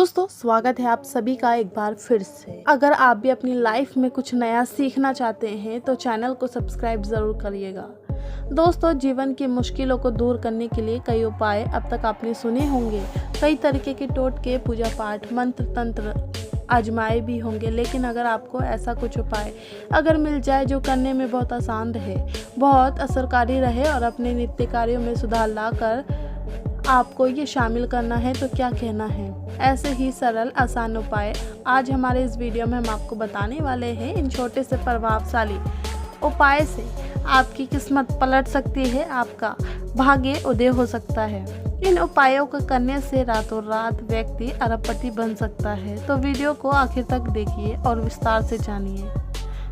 दोस्तों स्वागत है आप सभी का एक बार फिर से। अगर आप भी अपनी लाइफ में कुछ नया सीखना चाहते हैं तो चैनल को सब्सक्राइब ज़रूर करिएगा। दोस्तों जीवन की मुश्किलों को दूर करने के लिए कई उपाय अब तक आपने सुने होंगे। कई तरीके के टोटके, पूजा पाठ, मंत्र तंत्र आजमाए भी होंगे, लेकिन अगर आपको ऐसा कुछ उपाय अगर मिल जाए जो करने में बहुत आसान रहे, बहुत असरकारी रहे और अपने नित्य कार्यों में सुधार लाकर आपको ये शामिल करना है तो क्या कहना है। ऐसे ही सरल आसान उपाय आज हमारे इस वीडियो में हम आपको बताने वाले हैं। इन छोटे से प्रभावशाली उपाय से आपकी किस्मत पलट सकती है, आपका भाग्य उदय हो सकता है। इन उपायों को करने से रातों रात व्यक्ति अरबपति बन सकता है। तो वीडियो को आखिर तक देखिए और विस्तार से जानिए।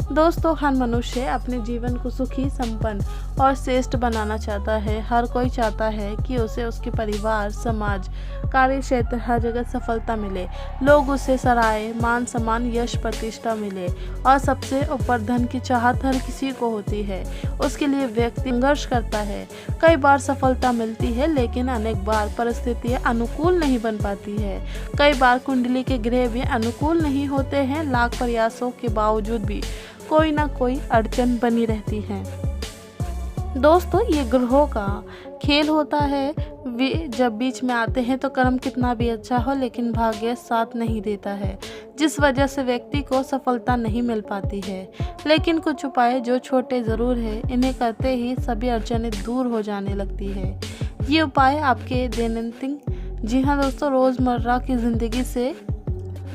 दोस्तों हर मनुष्य अपने जीवन को सुखी, संपन्न और श्रेष्ठ बनाना चाहता है। हर कोई चाहता है कि उसे उसके परिवार, समाज, कार्य क्षेत्र हर जगह सफलता मिले, लोग उसे सराहे, मान सम्मान, यश, प्रतिष्ठा मिले और सबसे ऊपर धन की चाहत हर किसी को होती है। उसके लिए व्यक्ति संघर्ष करता है। कई बार सफलता मिलती है, लेकिन अनेक बार परिस्थितियाँ अनुकूल नहीं बन पाती है। कई बार कुंडली के ग्रह भी अनुकूल नहीं होते हैं। लाख प्रयासों के बावजूद भी कोई ना कोई अड़चन बनी रहती है। दोस्तों ये ग्रहों का खेल होता है। वे जब बीच में आते हैं तो कर्म कितना भी अच्छा हो, लेकिन भाग्य साथ नहीं देता है, जिस वजह से व्यक्ति को सफलता नहीं मिल पाती है। लेकिन कुछ उपाय जो छोटे ज़रूर है, इन्हें करते ही सभी अड़चनें दूर हो जाने लगती है। ये उपाय आपके दैनंदिन, जी हाँ दोस्तों, रोज़मर्रा की ज़िंदगी से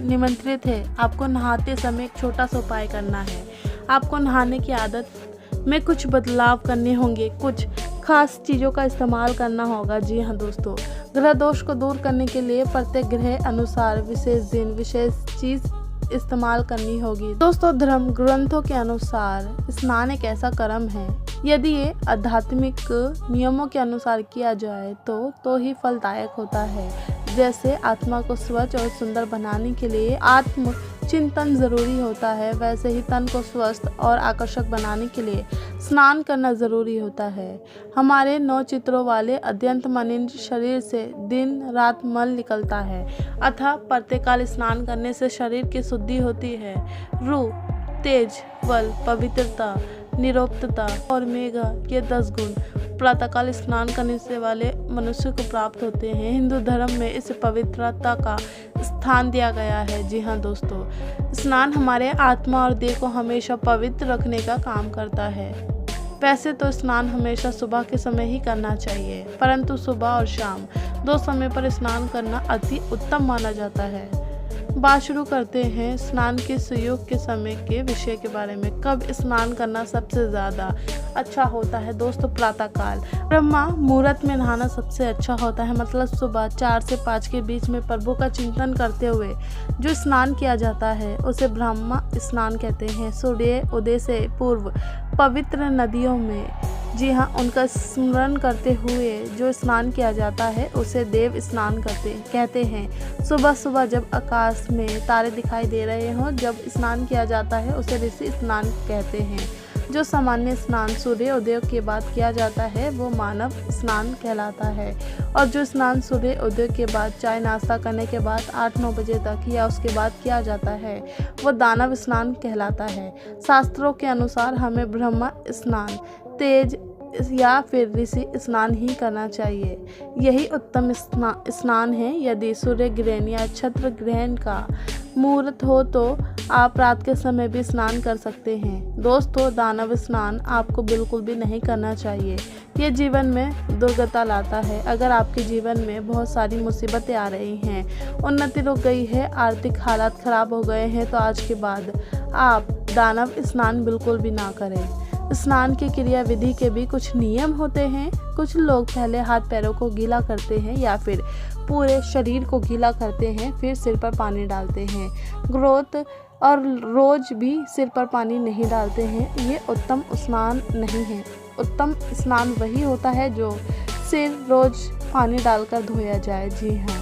निमंत्रित है। आपको नहाते समय एक छोटा सा उपाय करना है। आपको नहाने की आदत में कुछ बदलाव करने होंगे, कुछ खास चीज़ों का इस्तेमाल करना होगा। जी हाँ दोस्तों, ग्रह दोष को दूर करने के लिए प्रत्येक ग्रह अनुसार विशेष दिन, विशेष चीज़ इस्तेमाल करनी होगी। दोस्तों धर्म ग्रंथों के अनुसार स्नान एक ऐसा कर्म है, यदि ये आध्यात्मिक नियमों के अनुसार किया जाए तो ही फलदायक होता है। जैसे आत्मा को स्वच्छ और सुंदर बनाने के लिए आत्म चिंतन जरूरी होता है, वैसे ही तन को स्वस्थ और आकर्षक बनाने के लिए स्नान करना जरूरी होता है। हमारे 9 चित्रों वाले अत्यंत मलिन शरीर से दिन रात मल निकलता है, अतः प्रातःकाल स्नान करने से शरीर की शुद्धि होती है। रूह, तेज, बल, पवित्रता, निरोक्तता और मेघ, ये 10 गुण प्रातःकाल स्नान करने से वाले मनुष्य को प्राप्त होते हैं। हिंदू धर्म में इस पवित्रता का स्थान दिया गया है। जी हाँ दोस्तों, स्नान हमारे आत्मा और देह को हमेशा पवित्र रखने का काम करता है। वैसे तो स्नान हमेशा सुबह के समय ही करना चाहिए, परंतु सुबह और शाम 2 समय पर स्नान करना अति उत्तम माना जाता है। बात शुरू करते हैं स्नान के सुयोग के समय के विषय के बारे में। कब स्नान करना सबसे ज़्यादा अच्छा होता है? दोस्तों प्रातःकाल ब्रह्मा मुहूर्त में नहाना सबसे अच्छा होता है। मतलब सुबह 4 से 5 के बीच में प्रभु का चिंतन करते हुए जो स्नान किया जाता है उसे ब्रह्मा स्नान कहते हैं। सूर्य उदय से पूर्व पवित्र नदियों में, जी हाँ, उनका स्मरण करते हुए जो स्नान किया जाता है उसे देव स्नान कहते हैं। सुबह सुबह जब आकाश में तारे दिखाई दे रहे हों, जब स्नान किया जाता है उसे ऋषि स्नान कहते हैं। जो सामान्य स्नान सूर्य उदय के बाद किया जाता है वो मानव स्नान कहलाता है, और जो स्नान सूर्य उदय के बाद चाय नाश्ता करने के बाद 8-9 बजे तक या उसके बाद किया जाता है वो दानव स्नान कहलाता है। शास्त्रों के अनुसार हमें ब्रह्म स्नान, तेज या फिर ऋषि स्नान ही करना चाहिए। यही उत्तम स्नान है। यदि सूर्य ग्रहण या छत्र ग्रहण का मुहूर्त हो तो आप रात के समय भी स्नान कर सकते हैं। दोस्तों दानव स्नान आपको बिल्कुल भी नहीं करना चाहिए। ये जीवन में दुर्गति लाता है। अगर आपके जीवन में बहुत सारी मुसीबतें आ रही हैं, उन्नति रुक गई है, आर्थिक हालात खराब हो गए हैं, तो आज के बाद आप दानव स्नान बिल्कुल भी ना करें। स्नान की क्रिया विधि के भी कुछ नियम होते हैं। कुछ लोग पहले हाथ पैरों को गीला करते हैं या फिर पूरे शरीर को गीला करते हैं, फिर सिर पर पानी डालते हैं। ग्रोथ और रोज भी सिर पर पानी नहीं डालते हैं। ये उत्तम स्नान नहीं है। उत्तम स्नान वही होता है जो सिर रोज पानी डालकर धोया जाए। जी हाँ,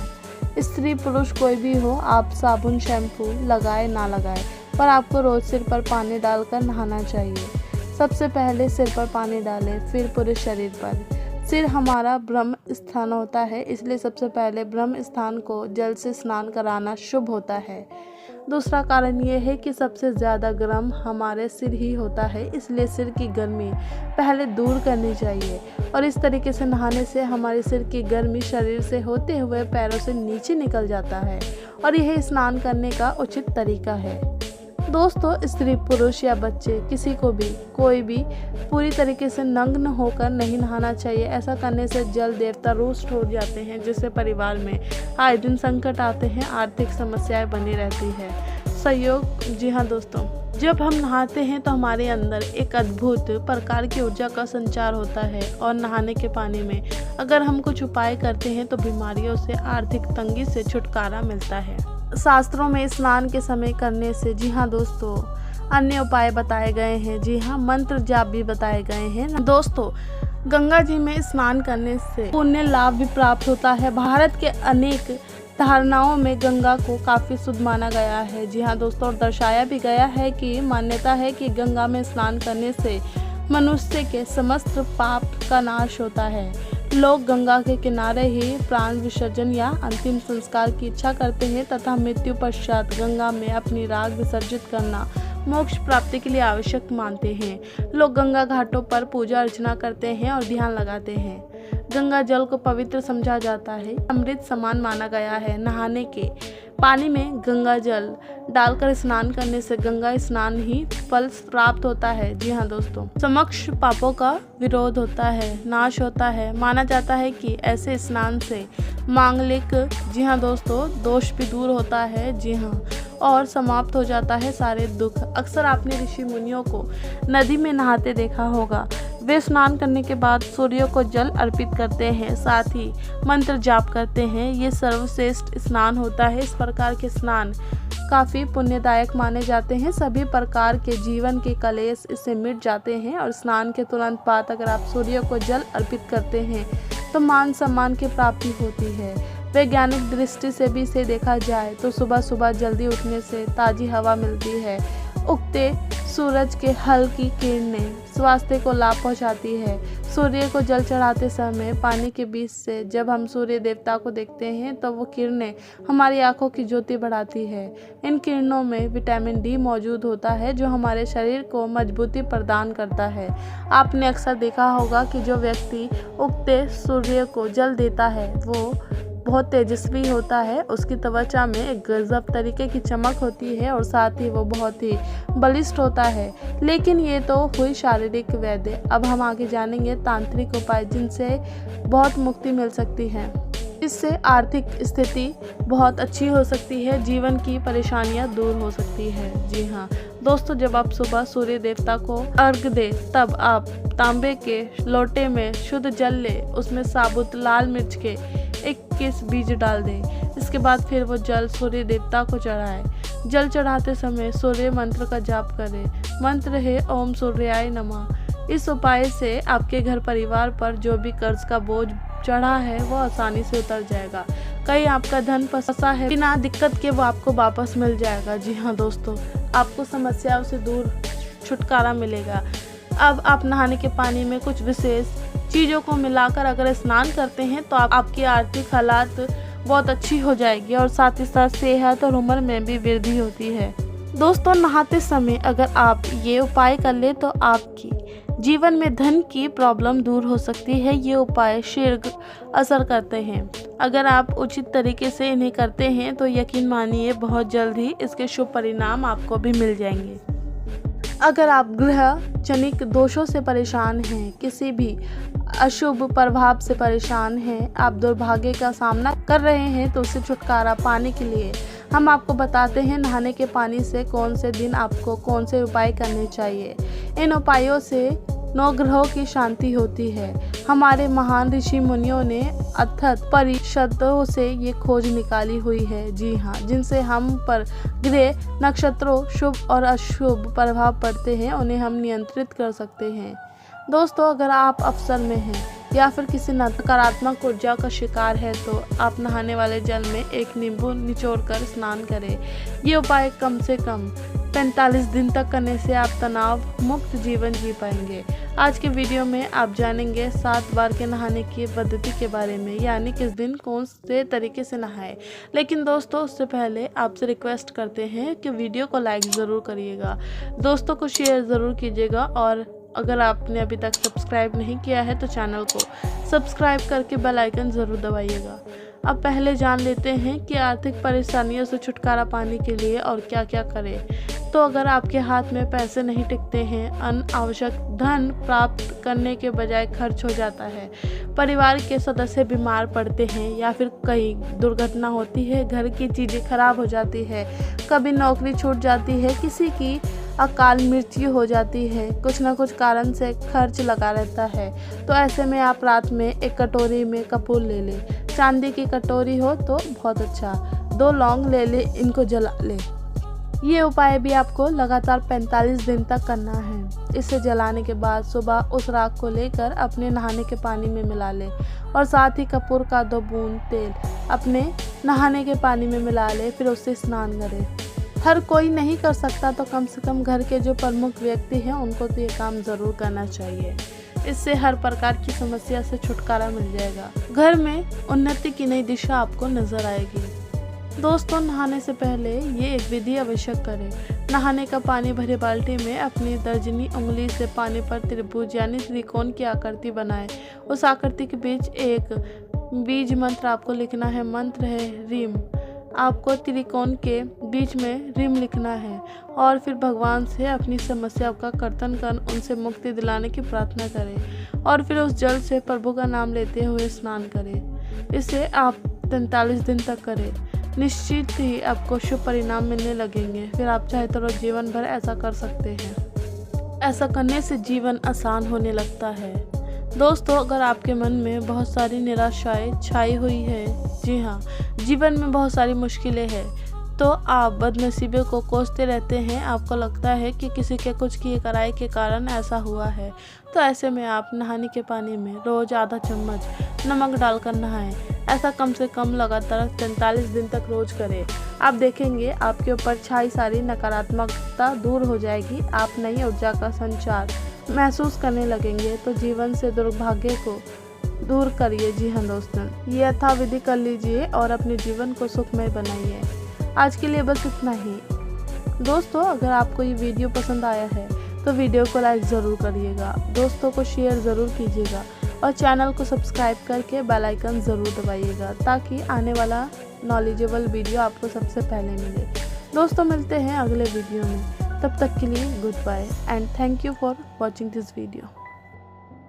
स्त्री पुरुष कोई भी हो, आप साबुन शैम्पू लगाए ना लगाए, पर आपको रोज सिर पर पानी डालकर नहाना चाहिए। सबसे पहले सिर पर पानी डालें, फिर पूरे शरीर पर। सिर हमारा ब्रह्म स्थान होता है, इसलिए सबसे पहले ब्रह्म स्थान को जल से स्नान कराना शुभ होता है। दूसरा कारण ये है कि सबसे ज़्यादा गर्म हमारे सिर ही होता है, इसलिए सिर की गर्मी पहले दूर करनी चाहिए और इस तरीके से नहाने से हमारे सिर की गर्मी शरीर से होते हुए पैरों से नीचे निकल जाता है और यह स्नान करने का उचित तरीका है। दोस्तों, स्त्री पुरुष या बच्चे किसी को भी कोई भी पूरी तरीके से नग्न होकर नहीं नहाना चाहिए। ऐसा करने से जल देवता रुष्ट हो जाते हैं, जिससे परिवार में आए दिन संकट आते हैं, आर्थिक समस्याएं बनी रहती है। सहयोग, जी हाँ दोस्तों, जब हम नहाते हैं तो हमारे अंदर एक अद्भुत प्रकार की ऊर्जा का संचार होता है और नहाने के पानी में अगर हम कुछ उपाय करते हैं तो बीमारियों से, आर्थिक तंगी से छुटकारा मिलता है। शास्त्रों में स्नान के समय करने से, जी हाँ दोस्तों, अन्य उपाय बताए गए हैं। जी हाँ, मंत्र जाप भी बताए गए हैं। दोस्तों, गंगा जी में स्नान करने से पुण्य लाभ भी प्राप्त होता है। भारत के अनेक धारणाओं में गंगा को काफ़ी शुद्ध माना गया है। जी हाँ दोस्तों, और दर्शाया भी गया है कि मान्यता है कि गंगा में स्नान करने से मनुष्य के समस्त पाप का नाश होता है। लोग गंगा के किनारे ही प्राण विसर्जन या अंतिम संस्कार की इच्छा करते हैं तथा मृत्यु पश्चात गंगा में अपनी राख विसर्जित करना मोक्ष प्राप्ति के लिए आवश्यक मानते हैं। लोग गंगा घाटों पर पूजा अर्चना करते हैं और ध्यान लगाते हैं। गंगा जल को पवित्र समझा जाता है, अमृत समान माना गया है। नहाने के पानी में गंगा जल डालकर स्नान करने से गंगा स्नान ही फल प्राप्त होता है। जी हाँ दोस्तों, समक्ष पापों का विरोध होता है, नाश होता है। माना जाता है कि ऐसे स्नान से मांगलिक, जी हाँ दोस्तों, दोष भी दूर होता है। जी हाँ, और समाप्त हो जाता है सारे दुख। अक्सर आपने ऋषि मुनियों को नदी में नहाते देखा होगा। वे स्नान करने के बाद सूर्य को जल अर्पित करते हैं, साथ ही मंत्र जाप करते हैं। ये सर्वश्रेष्ठ स्नान होता है। इस प्रकार के स्नान काफ़ी पुण्यदायक माने जाते हैं। सभी प्रकार के जीवन के कलेश इससे मिट जाते हैं और स्नान के तुरंत बाद अगर आप सूर्य को जल अर्पित करते हैं तो मान सम्मान की प्राप्ति होती है। वैज्ञानिक दृष्टि से भी इसे देखा जाए तो सुबह सुबह जल्दी उठने से ताज़ी हवा मिलती है। उगते सूरज के हल्की किरणें स्वास्थ्य को लाभ पहुंचाती है। सूर्य को जल चढ़ाते समय पानी के बीच से जब हम सूर्य देवता को देखते हैं तो वो किरणें हमारी आंखों की ज्योति बढ़ाती है। इन किरणों में विटामिन डी मौजूद होता है जो हमारे शरीर को मजबूती प्रदान करता है। आपने अक्सर देखा होगा कि जो व्यक्ति उगते सूर्य को जल देता है वो बहुत तेजस्वी होता है, उसकी त्वचा में एक गजब तरीके की चमक होती है और साथ ही वो बहुत ही बलिष्ठ होता है। लेकिन ये तो हुई शारीरिक वैद्य। अब हम आगे जानेंगे तांत्रिक उपाय जिनसे बहुत मुक्ति मिल सकती है। इससे आर्थिक स्थिति बहुत अच्छी हो सकती है, जीवन की परेशानियां दूर हो सकती है। जी हाँ दोस्तों, जब आप सुबह सूर्य देवता को अर्घ दे तब आप तांबे के लोटे में शुद्ध जल ले, उसमें साबुत लाल मिर्च के 21 बीज डाल दें। इसके बाद फिर वो जल सूर्य देवता को चढ़ाए। जल चढ़ाते समय सूर्य मंत्र का जाप करें। मंत्र है ओम सूर्याय नमः। इस उपाय से आपके घर परिवार पर जो भी कर्ज का बोझ चढ़ा है वो आसानी से उतर जाएगा। कहीं आपका धन फंसा है, बिना दिक्कत के वो आपको वापस मिल जाएगा। जी हाँ दोस्तों, आपको समस्याओं से दूर छुटकारा मिलेगा। अब आप नहाने के पानी में कुछ विशेष चीज़ों को मिलाकर अगर स्नान करते हैं तो आपकी आर्थिक हालात बहुत अच्छी हो जाएगी और साथ ही साथ सेहत और उम्र में भी वृद्धि होती है। दोस्तों, नहाते समय अगर आप ये उपाय कर ले तो आपकी जीवन में धन की प्रॉब्लम दूर हो सकती है। ये उपाय शीघ्र असर करते हैं। अगर आप उचित तरीके से इन्हें करते हैं तो यकीन मानिए बहुत जल्द ही इसके शुभ परिणाम आपको भी मिल जाएंगे। अगर आप ग्रह जनिक दोषों से परेशान हैं, किसी भी अशुभ प्रभाव से परेशान हैं, आप दुर्भाग्य का सामना कर रहे हैं तो उससे छुटकारा पाने के लिए हम आपको बताते हैं नहाने के पानी से कौन से दिन आपको कौन से उपाय करने चाहिए। इन उपायों से 9 ग्रहों की शांति होती है। हमारे महान ऋषि मुनियों ने अथक परिषदों से ये खोज निकाली हुई है। जी हाँ, जिनसे हम पर ग्रह नक्षत्रों शुभ और अशुभ प्रभाव पड़ते हैं उन्हें हम नियंत्रित कर सकते हैं। दोस्तों, अगर आप अवसर में हैं या फिर किसी नकारात्मक ऊर्जा का शिकार है तो आप नहाने वाले जल में एक नींबू निचोड़कर स्नान करें। ये उपाय कम से कम 45 दिन तक करने से आप तनाव मुक्त जीवन जी पाएंगे। आज के वीडियो में आप जानेंगे 7 बार के नहाने की पद्धति के बारे में, यानी किस दिन कौन से तरीके से नहाएं। लेकिन दोस्तों उससे पहले आपसे रिक्वेस्ट करते हैं कि वीडियो को लाइक ज़रूर करिएगा, दोस्तों को शेयर ज़रूर कीजिएगा और अगर आपने अभी तक सब्सक्राइब नहीं किया है तो चैनल को सब्सक्राइब करके बेल आइकन ज़रूर दबाइएगा। अब पहले जान लेते हैं कि आर्थिक परेशानियों से छुटकारा पाने के लिए और क्या क्या करें। तो अगर आपके हाथ में पैसे नहीं टिकते हैं, अनावश्यक धन प्राप्त करने के बजाय खर्च हो जाता है, परिवार के सदस्य बीमार पड़ते हैं या फिर कहीं दुर्घटना होती है, घर की चीज़ें खराब हो जाती है, कभी नौकरी छूट जाती है, किसी की अकाल मृत्यु हो जाती है, कुछ ना कुछ कारण से खर्च लगा रहता है, तो ऐसे में आप रात में एक कटोरी में कपूर ले लें। चांदी की कटोरी हो तो बहुत अच्छा। 2 लौंग ले ले, इनको जला ले। ये उपाय भी आपको लगातार 45 दिन तक करना है। इसे जलाने के बाद सुबह उस राख को लेकर अपने नहाने के पानी में मिला ले और साथ ही कपूर का 2 बूंद तेल अपने नहाने के पानी में मिला ले, फिर उससे स्नान करें। हर कोई नहीं कर सकता तो कम से कम घर के जो प्रमुख व्यक्ति हैं उनको तो ये काम ज़रूर करना चाहिए। इससे हर प्रकार की समस्या से छुटकारा मिल जाएगा। घर में उन्नति की नई दिशा आपको नजर आएगी। दोस्तों नहाने से पहले ये एक विधि अवश्य करें। नहाने का पानी भरे बाल्टी में अपनी तर्जनी उंगली से पानी पर त्रिभुज यानी त्रिकोण की आकृति बनाएं। उस आकृति के बीच एक बीज मंत्र आपको लिखना है। मंत्र है रीम। आपको त्रिकोण के बीच में रीम लिखना है और फिर भगवान से अपनी समस्या का कीर्तन कर उनसे मुक्ति दिलाने की प्रार्थना करें और फिर उस जल से प्रभु का नाम लेते हुए स्नान करें। इसे आप 43 दिन तक करें। निश्चित ही आपको शुभ परिणाम मिलने लगेंगे। फिर आप चाहे तो रोज जीवन भर ऐसा कर सकते हैं। ऐसा करने से जीवन आसान होने लगता है। दोस्तों अगर आपके मन में बहुत सारी निराशाएं छाई हुई है, जी हाँ, जीवन में बहुत सारी मुश्किलें हैं, तो आप बदनसीबी को कोसते रहते हैं, आपको लगता है कि किसी के कुछ किए कराए के कारण ऐसा हुआ है, तो ऐसे में आप नहाने के पानी में रोज आधा चम्मच नमक डालकर नहाएं। ऐसा कम से कम लगातार 43 दिन तक रोज करें। आप देखेंगे आपके ऊपर छाई सारी नकारात्मकता दूर हो जाएगी। आप नई ऊर्जा का संचार महसूस करने लगेंगे, तो जीवन से दुर्भाग्य को दूर करिए। जी हाँ दोस्तों, ये यथाविधि कर लीजिए और अपने जीवन को सुखमय बनाइए। आज के लिए बस इतना ही। दोस्तों अगर आपको ये वीडियो पसंद आया है तो वीडियो को लाइक ज़रूर करिएगा, दोस्तों को शेयर ज़रूर कीजिएगा और चैनल को सब्सक्राइब करके बेल आइकन ज़रूर दबाइएगा ताकि आने वाला नॉलेजेबल वीडियो आपको सबसे पहले मिले। दोस्तों मिलते हैं अगले वीडियो में, तब तक के लिए good bye and thank you for watching this video.